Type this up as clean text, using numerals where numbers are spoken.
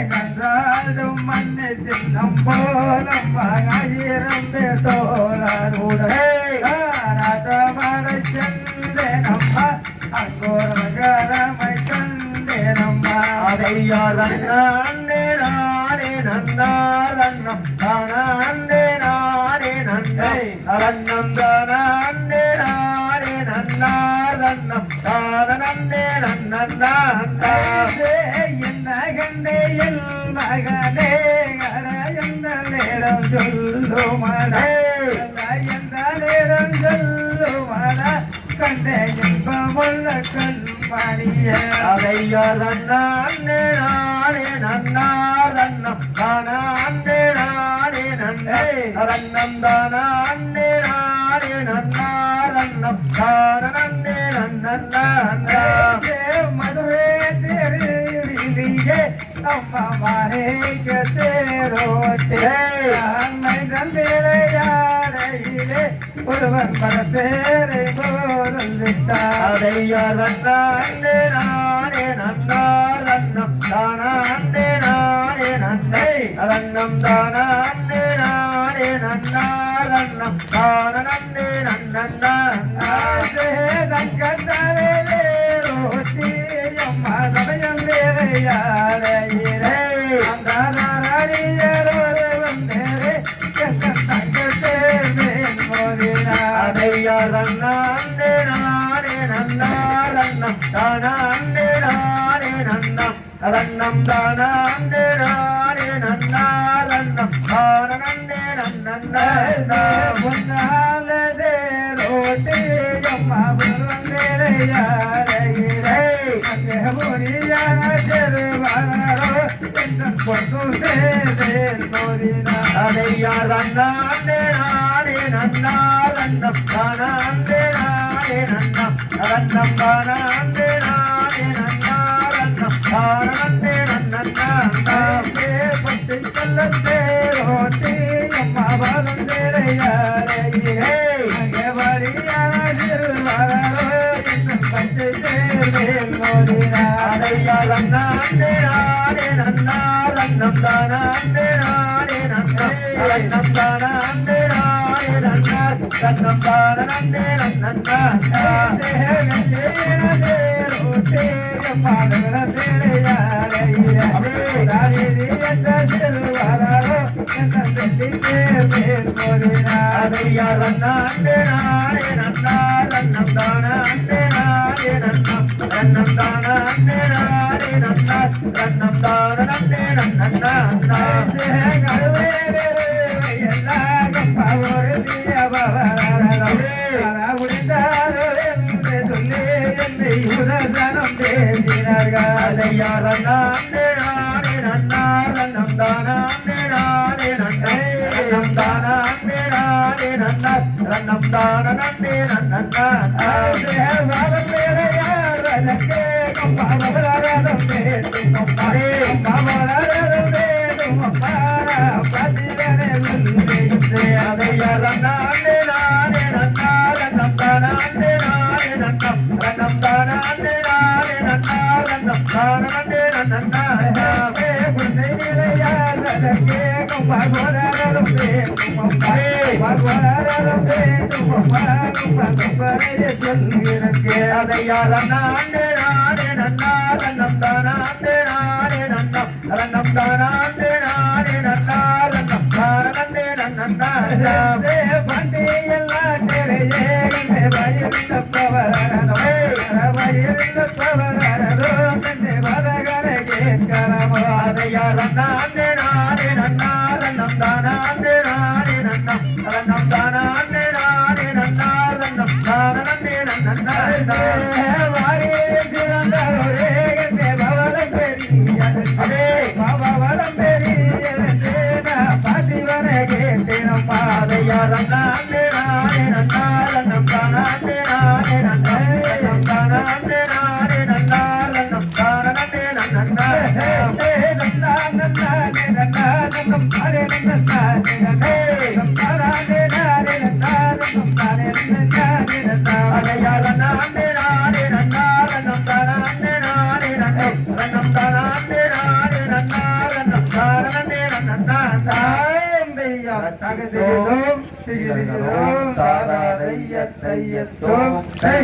கன்றாடும் மண்ணை சின்னம் போலம் ஆயிரம் பேர் தோழருடை சென்றேனம்மா அங்கோரகரமை கண்டேனம்மா அதையார் நன்னே நானே நன்னாரன்னம் தானே நானே நன்னை அரன்னம் தானே நானே நன்னாரன்னம் தானே நன்னே என்ன கண்டே எல் மகனே அட எந்த நேரம் சொல்லுமடே எந்த நேரம் சொல்லுமட கண்டே என்பமுள்ள கண்மணிய அதையார் நன்னே நானே நன்னாரன்னம் தானே நானே நன்னை அரன்னம் தானே நானே நன்னாரன்னம் தானே நன்னே மதுவே தெரியே அம்மா மாரேக தேரோட்டே அன்னை தந்தையிலே ஒருவன் பரப்பேரை போதல்விட்டார் அதையார் நன்னே நானே நன்னாரன்னம் தானே நானே நன்னை அரன்னம் தானே நானே நன்னாரன்னம் தானே நன்னே நங்கந்தரே ரோட்டி அம்மா சமயம் வேறையாரையிலே அந்த நாராயணரோடு வந்தேரே அதையார் நன்னே நானே நன்னாரன்னம் தானே நானே நன்னம் அரன்னம் தானே நானே நன்னாரன்னம் தானே நன்னே பொன்னாலதே ரோட்டி அம்மா வேறையாரையிலே முனியான செருவாரோ அதையார் நன்னே நானே நன்னாரன்னம் தானே நானே நன்னம் அரன்னம் தானே நானே நன்னாரன்னம் தானே நன்னே பட்டு செல்லத்தே ரோட்டி அம்மா பாதம் வேறையாரையே அங்கே வரியான செருவாரோ பச்சை தேர்வேல் அதையார் நன்னே நானே நன்னாரன்னம் தானே நானே நன்னை அரன்னம் தானே நானே நன்னா கன்னம் தானே நன்னே ரோட்டே பாடல வேளையாரையே செல்வாரோ அதையார் நன்னே நானே நன்னாரன்னம் தானே நானே நன்னம் ரன்னம் தானே நானே நன்னா ரன்னம் தானே நன்னா எல்லாரும் பவர்திய பவரே முடிந்தாரோ என்று சொல்லி என்னை உதசனம் பேசினார்கள் அதையார் நன்னே நானே நன்னாரன்னம் தானே நானே நன்னை ரன்னம் தானே நானே நன்னா ரன்னம் தானே நன்னா வேறையாரே கம்பாவரரம் பேசும் கம்பாரே கம்பாவரரம் பேசும் கம்பாரா பதிலனே சொல்லிட்டே அதையார் நன்னே நானே நன்னாரன்னம் தானே நானே நன்னம் ரன்னம் தானே நானே நன்னாரன்னம் தானே நன்னா புன்னையிலையாரே கம்பாவரரம் பேசும் கம்பாரே கம்பாவரரம் பேசும் கம்பாரே சொல்லிறக்கே அதையார் நன்னே நானே நன்னாரன்னம் தானே நானே நன்னம் ரன்னம் தானே நானே நன்னாரன்னம் தானே நன்னா பண்டியெல்லாம் தெரையே வயிறுந்த பவரனோ வயிறுந்த பவரனோ தன்னை வரகரை கேட்கலாமோ அதையார் நன்னே நானே நன்னாரன்னம் தானே நானே நன்னம் ரன்னம் தானே நானே நன்னாரன்னம் தானே நன்னா வாரே சிறந்தவரே பவரம் பெரிய பவரம் பெரிய பதிவரை கேட்டேனம் பாதையார் நன்னே நானே நன்னாரன்னம் தானே நானே நன்னம் தானே நானே நன்னாரன்னம் தானே நன்னா நன்னம் தானே நன்னாரே அதையார் நன்னே நானே நன்னா தகதிரிதோம் திகிரிதோம் தாதா தைய தையத்தோம் தை